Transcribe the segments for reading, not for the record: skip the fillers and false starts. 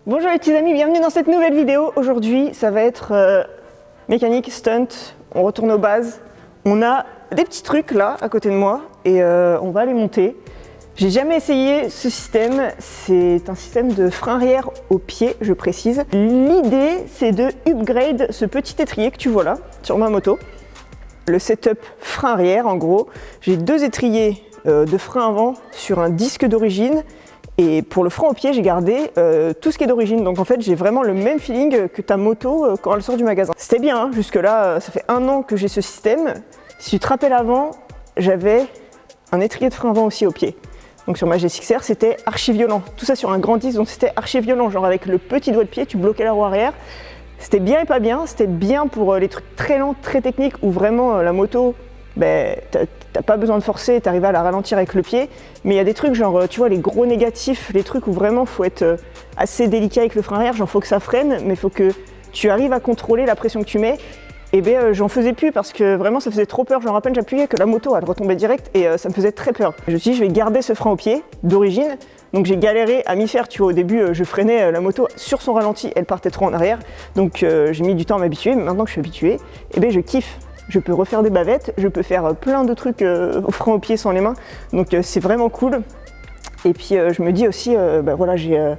Bonjour les petits amis, bienvenue dans cette nouvelle vidéo. Aujourd'hui, ça va être mécanique, stunt, on retourne aux bases. On a des petits trucs là, à côté de moi, et on va les monter. J'ai jamais essayé ce système, c'est un système de frein arrière au pied, je précise. L'idée, c'est de upgrade ce petit étrier que tu vois là, sur ma moto. Le setup frein arrière, en gros. J'ai deux étriers de frein avant sur un disque d'origine. Et pour le frein au pied, j'ai gardé tout ce qui est d'origine. Donc en fait, j'ai vraiment le même feeling que ta moto quand elle sort du magasin. C'était bien, hein, jusque-là, ça fait 1 an que j'ai ce système. Si tu te rappelles avant, j'avais un étrier de frein avant aussi au pied. Donc sur ma G6R, c'était archi violent. Tout ça sur un grand disque, donc c'était archi violent. Genre avec le petit doigt de pied, tu bloquais la roue arrière. C'était bien et pas bien. C'était bien pour les trucs très lents, très techniques, où vraiment la moto, t'as pas besoin de forcer, t'arrives à la ralentir avec le pied. Mais il y a des trucs genre, tu vois, les gros négatifs, les trucs où vraiment faut être assez délicat avec le frein arrière, genre faut que ça freine, mais faut que tu arrives à contrôler la pression que tu mets. Et bien j'en faisais plus parce que vraiment ça faisait trop peur. Je me rappelle, j'appuyais que la moto elle retombait direct et ça me faisait très peur. Je me suis dit je vais garder ce frein au pied d'origine. Donc j'ai galéré à m'y faire, tu vois, au début je freinais la moto sur son ralenti, elle partait trop en arrière. Donc j'ai mis du temps à m'habituer, mais maintenant que je suis habitué, et bien je kiffe. Je peux refaire des bavettes, je peux faire plein de trucs au frein au pied sans les mains. Donc c'est vraiment cool. Et puis je me dis aussi, voilà, j'ai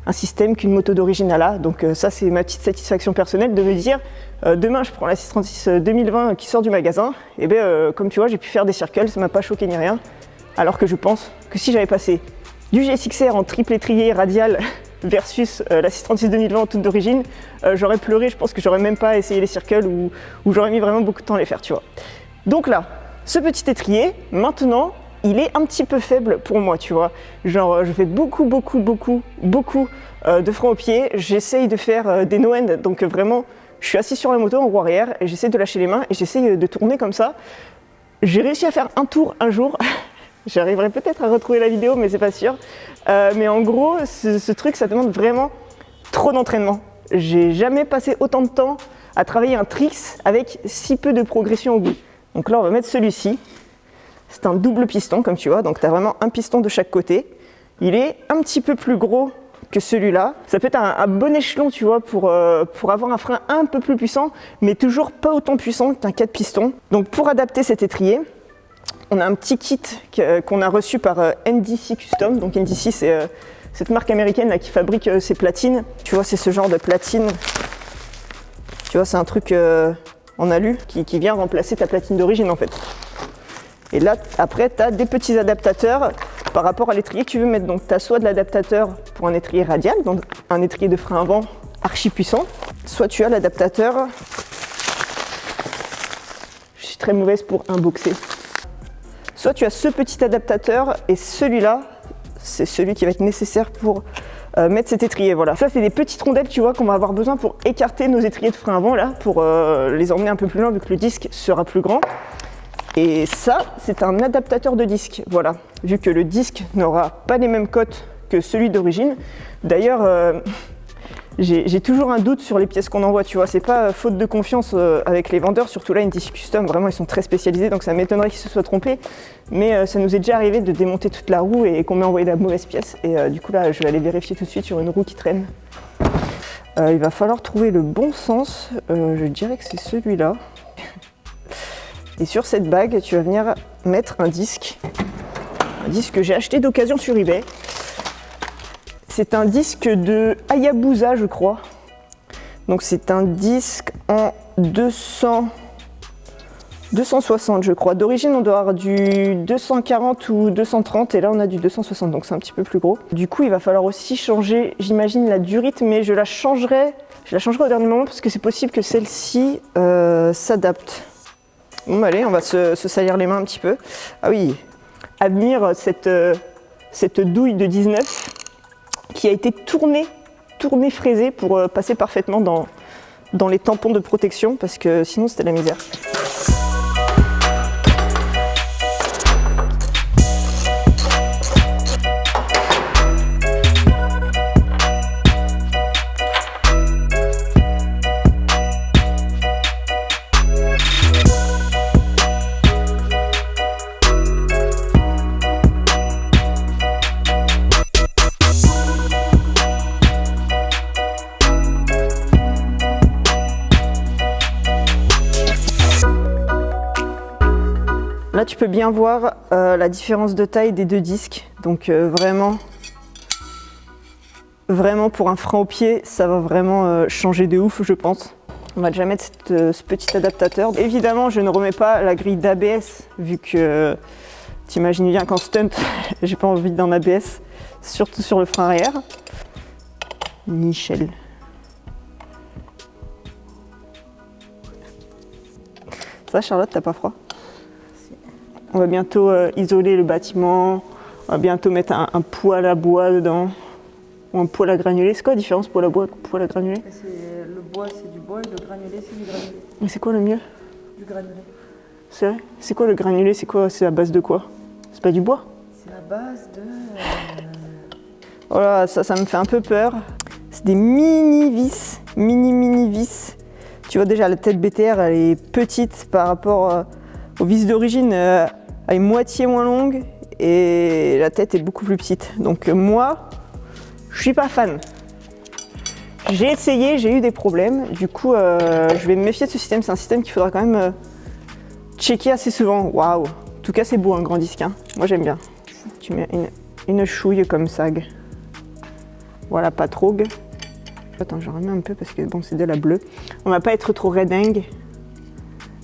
un système qu'une moto d'origine a là. Donc ça c'est ma petite satisfaction personnelle de me dire, demain je prends la 636 2020 qui sort du magasin. Et bien comme tu vois, j'ai pu faire des circles, ça m'a pas choqué ni rien. Alors que je pense que si j'avais passé du G6R en triple étrier radial versus la 636 2020 en toute d'origine, j'aurais pleuré, je pense que j'aurais même pas essayé les circles ou j'aurais mis vraiment beaucoup de temps à les faire, tu vois. Donc là, ce petit étrier, maintenant, il est un petit peu faible pour moi, tu vois. Genre, je fais beaucoup de frein au pied, j'essaye de faire des no-end, donc vraiment, je suis assis sur la moto en roue arrière et j'essaie de lâcher les mains et j'essaye de tourner comme ça. J'ai réussi à faire un tour un jour. J'arriverai peut-être à retrouver la vidéo, mais c'est pas sûr. Mais en gros, ce truc, ça demande vraiment trop d'entraînement. J'ai jamais passé autant de temps à travailler un tricks avec si peu de progression au bout. Donc là, on va mettre celui-ci. C'est un double piston, comme tu vois. Donc tu as vraiment un piston de chaque côté. Il est un petit peu plus gros que celui-là. Ça peut être un bon échelon, tu vois, pour avoir un frein un peu plus puissant, mais toujours pas autant puissant qu'un 4 pistons. Donc pour adapter cet étrier, on a un petit kit qu'on a reçu par NDC Custom. Donc NDC, c'est cette marque américaine là, qui fabrique ces platines. Tu vois, c'est ce genre de platine. Tu vois, c'est un truc en alu qui vient remplacer ta platine d'origine en fait. Et là, après, tu as des petits adaptateurs par rapport à l'étrier que tu veux mettre. Donc tu as soit de l'adaptateur pour un étrier radial, donc un étrier de frein avant archi puissant, soit tu as l'adaptateur. Je suis très mauvaise pour unboxer. Soit tu as ce petit adaptateur et celui-là, c'est celui qui va être nécessaire pour mettre cet étrier. Voilà. Ça, c'est des petites rondelles, tu vois, qu'on va avoir besoin pour écarter nos étriers de frein avant, là, pour les emmener un peu plus loin, vu que le disque sera plus grand. Et ça, c'est un adaptateur de disque, voilà. Vu que le disque n'aura pas les mêmes cotes que celui d'origine. D'ailleurs, j'ai toujours un doute sur les pièces qu'on envoie, tu vois, c'est pas faute de confiance avec les vendeurs, surtout là, NDC Custom, vraiment ils sont très spécialisés, donc ça m'étonnerait qu'ils se soient trompés, mais ça nous est déjà arrivé de démonter toute la roue et qu'on m'ait envoyé la mauvaise pièce, et du coup là, je vais aller vérifier tout de suite sur une roue qui traîne. Il va falloir trouver le bon sens, je dirais que c'est celui-là. Et sur cette bague, tu vas venir mettre un disque que j'ai acheté d'occasion sur eBay. C'est un disque de Hayabusa, je crois. Donc c'est un disque en 260, je crois. D'origine, on doit avoir du 240 ou 230, et là on a du 260, donc c'est un petit peu plus gros. Du coup, il va falloir aussi changer, j'imagine, la durite, mais je la changerai au dernier moment parce que c'est possible que celle-ci s'adapte. Bon, allez, on va se salir les mains un petit peu. Ah oui, admire cette douille de 19 qui a été tournée, fraisée pour passer parfaitement dans les tampons de protection parce que sinon c'était la misère. Là, tu peux bien voir la différence de taille des deux disques. Donc vraiment pour un frein au pied, ça va vraiment changer de ouf, je pense. On va déjà mettre ce petit adaptateur. Évidemment, je ne remets pas la grille d'ABS, vu que t'imagines bien qu'en stunt, j'ai pas envie d'un ABS, surtout sur le frein arrière. Michel. Ça, Charlotte, t'as pas froid? On va bientôt isoler le bâtiment, on va bientôt mettre un poêle à bois dedans, ou un poêle à granulés. C'est quoi la différence, poêle à bois et poêle à granulés? Le bois c'est du bois et le granulé c'est du granulé. Mais c'est quoi le mieux? Du granulé. C'est vrai? C'est quoi le granulé? C'est quoi? C'est à base de quoi? C'est pas du bois? C'est à base de... Oh là, ça me fait un peu peur. C'est des mini vis, mini vis. Tu vois déjà la tête BTR, elle est petite par rapport aux vis d'origine. Elle est moitié moins longue et la tête est beaucoup plus petite. Donc moi, je suis pas fan. J'ai essayé, j'ai eu des problèmes. Du coup, je vais me méfier de ce système. C'est un système qu'il faudra quand même checker assez souvent. Waouh! En tout cas, c'est beau un grand disque. Hein. Moi, j'aime bien. Tu mets une chouille comme ça. Voilà, pas trop. Attends, j'en remets un peu parce que bon, c'est de la bleue. On va pas être trop redingue.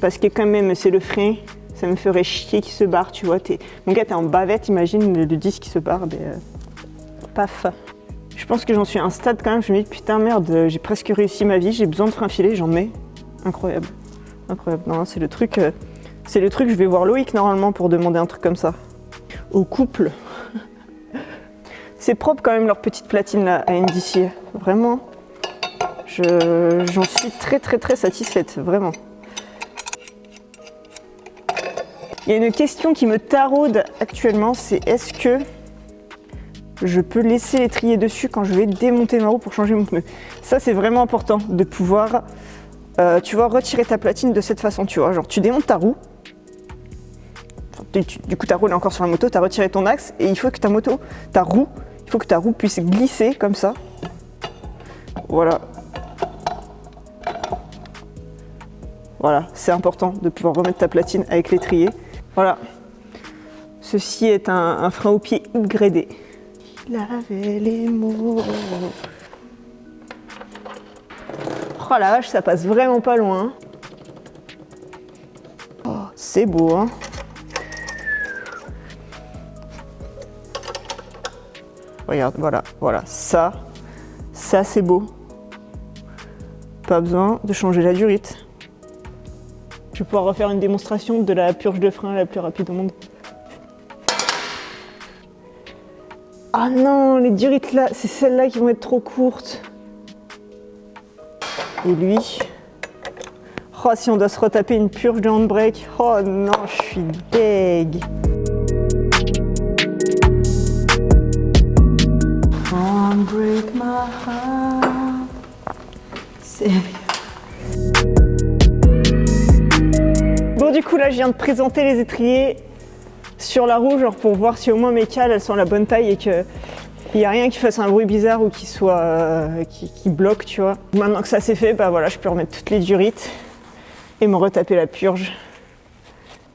Parce que quand même, c'est le frein. Ça me ferait chier qu'il se barre, tu vois. Mon gars, t'es en bavette, imagine le disque qui se barre. Paf. Je pense que j'en suis à un stade quand même, je me dis putain merde, j'ai presque réussi ma vie, j'ai besoin de frein filé, j'en ai. Incroyable. Incroyable. Non, c'est le truc, je vais voir Loïc normalement pour demander un truc comme ça. Au couple. C'est propre quand même leur petite platine là à NDC. Vraiment. J'en suis très satisfaite, vraiment. Il y a une question qui me taraude actuellement, c'est est-ce que je peux laisser l'étrier dessus quand je vais démonter ma roue pour changer mon pneu. Ça, c'est vraiment important de pouvoir, tu vois, retirer ta platine de cette façon, tu vois. Genre, tu démontes ta roue. Du coup, ta roue est encore sur la moto, tu as retiré ton axe et il faut que ta roue puisse glisser comme ça. Voilà. Voilà, c'est important de pouvoir remettre ta platine avec l'étrier. Voilà. Ceci est un frein au pied upgradé. Il avait les mots. Oh la vache, ça passe vraiment pas loin. Oh, c'est beau, hein. Regarde, voilà, ça c'est beau. Pas besoin de changer la durite. Je vais pouvoir refaire une démonstration de la purge de frein la plus rapide au monde. Ah non, les durites là, c'est celles-là qui vont être trop courtes. Et lui. Oh, si on doit se retaper une purge de handbrake. Oh non, je suis deg. Break my heart. Sérieux. Bon, du coup, là, je viens de présenter les étriers sur la roue, genre pour voir si au moins mes cales elles sont à la bonne taille et qu'il n'y a rien qui fasse un bruit bizarre ou qui soit qui bloque, tu vois. Maintenant que ça c'est fait, bah voilà, je peux remettre toutes les durites et me retaper la purge.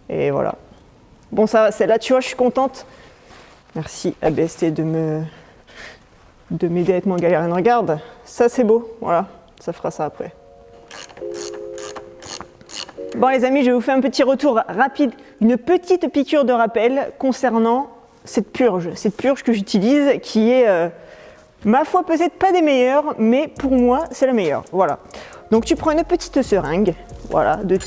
Et voilà. Bon, ça va, celle-là, tu vois, je suis contente. Merci ABST de m'aider à être moins galérienne. Regarde, ça c'est beau, voilà, ça fera ça après. Bon les amis, je vais vous faire un petit retour rapide, une petite piqûre de rappel concernant cette purge que j'utilise, qui est, ma foi, peut-être pas des meilleures, mais pour moi, c'est la meilleure. Voilà. Donc tu prends une petite seringue, voilà, de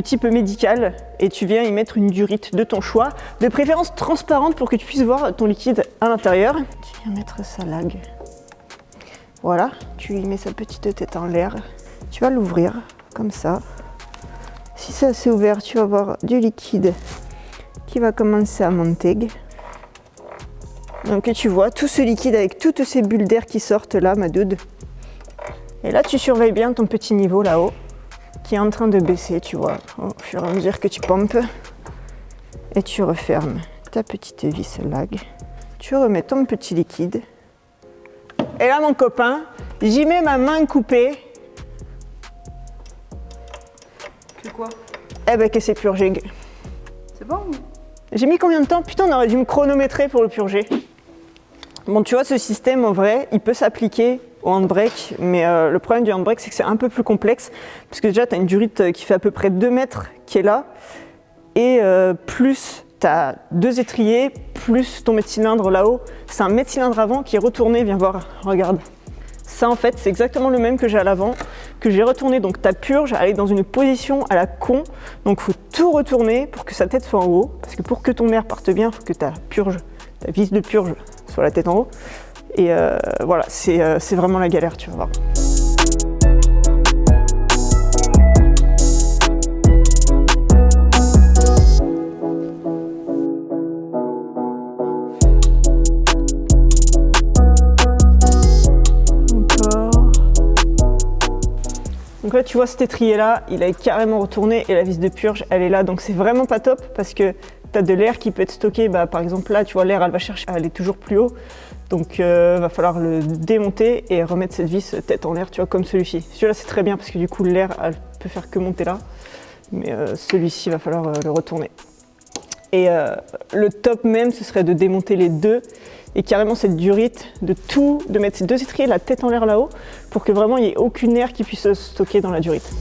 type médical, et tu viens y mettre une durite de ton choix, de préférence transparente pour que tu puisses voir ton liquide à l'intérieur. Tu viens mettre ça là. Voilà, tu y mets sa petite tête en l'air. Tu vas l'ouvrir comme ça. Si c'est assez ouvert, tu vas avoir du liquide qui va commencer à monter. Donc tu vois tout ce liquide avec toutes ces bulles d'air qui sortent là, ma dude. Et là, tu surveilles bien ton petit niveau là-haut, qui est en train de baisser, tu vois, au fur et à mesure que tu pompes. Et tu refermes ta petite vis lag. Tu remets ton petit liquide. Et là, mon copain, j'y mets ma main coupée. Que quoi? Eh ben que c'est purgé. C'est bon? J'ai mis combien de temps? Putain, on aurait dû me chronométrer pour le purger. Bon, tu vois, ce système, en vrai, il peut s'appliquer au handbrake, mais le problème du handbrake, c'est que c'est un peu plus complexe, parce que déjà, tu as une durite qui fait à peu près 2 mètres qui est là, et plus tu as 2 étriers, plus ton mètre-cylindre là-haut. C'est un mètre-cylindre avant qui est retourné, viens voir, regarde. Ça, en fait, c'est exactement le même que j'ai à l'avant, que j'ai retourné. Donc ta purge, elle est dans une position à la con, donc il faut tout retourner pour que sa tête soit en haut, parce que pour que ton air parte bien, il faut que ta purge, ta vis de purge soit la tête en haut. Et voilà, c'est vraiment la galère, tu vas voir. Donc là, tu vois cet étrier là, il a carrément retourné et la vis de purge, elle est là. Donc c'est vraiment pas top parce que tu as de l'air qui peut être stocké. Bah, par exemple là, tu vois, l'air, elle va chercher à aller toujours plus haut. Donc va falloir le démonter et remettre cette vis tête en l'air, tu vois, comme celui-ci. Celui-là, c'est très bien parce que du coup, l'air, elle peut faire que monter là. Mais celui-ci, va falloir le retourner. Et le top même, ce serait de démonter les deux et carrément cette durite, de mettre ces 2 étriers la tête en l'air là-haut pour que vraiment il n'y ait aucune air qui puisse se stocker dans la durite.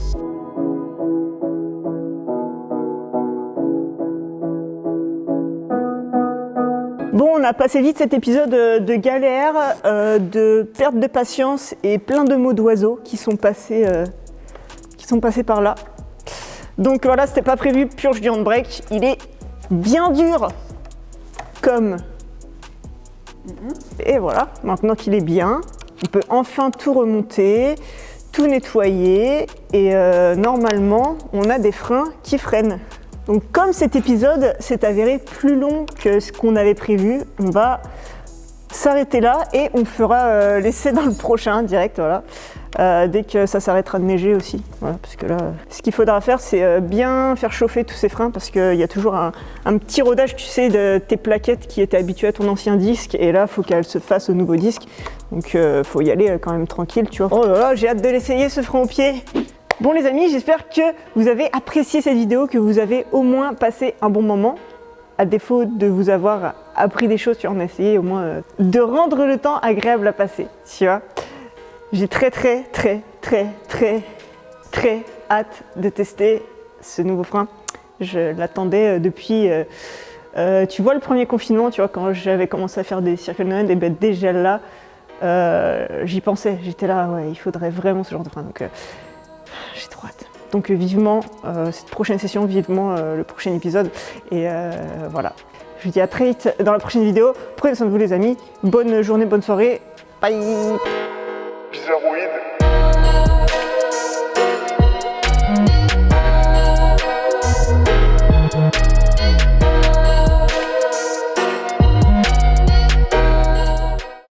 Bon, on a passé vite cet épisode de galère, de perte de patience et plein de mots d'oiseaux qui sont passés par là. Donc voilà, c'était pas prévu, purge du handbrake, il est bien dur comme... Et voilà, maintenant qu'il est bien, on peut enfin tout remonter, tout nettoyer et normalement on a des freins qui freinent. Donc comme cet épisode s'est avéré plus long que ce qu'on avait prévu, on va s'arrêter là et on fera l'essai dans le prochain direct, voilà. Dès que ça s'arrêtera de neiger aussi, voilà, parce que là, ce qu'il faudra faire, c'est bien faire chauffer tous ces freins, parce qu'il y a toujours un petit rodage, tu sais, de tes plaquettes qui étaient habituées à ton ancien disque, et là, il faut qu'elles se fassent au nouveau disque, donc faut y aller quand même tranquille, tu vois. Oh là là, j'ai hâte de l'essayer, ce frein au pied. Bon les amis, j'espère que vous avez apprécié cette vidéo, que vous avez au moins passé un bon moment, à défaut de vous avoir appris des choses, tu vois, on a essayé au moins de rendre le temps agréable à passer, tu vois. J'ai très hâte de tester ce nouveau frein. Je l'attendais depuis, tu vois, le premier confinement, tu vois, quand j'avais commencé à faire des circuits Noël, et ben déjà là, j'y pensais, j'étais là, ouais, il faudrait vraiment ce genre de frein, donc j'ai trop hâte. Donc vivement cette prochaine session, vivement le prochain épisode, et voilà. Je vous dis à très vite dans la prochaine vidéo. Prenez soin de vous les amis, bonne journée, bonne soirée, bye. Bizarroïde.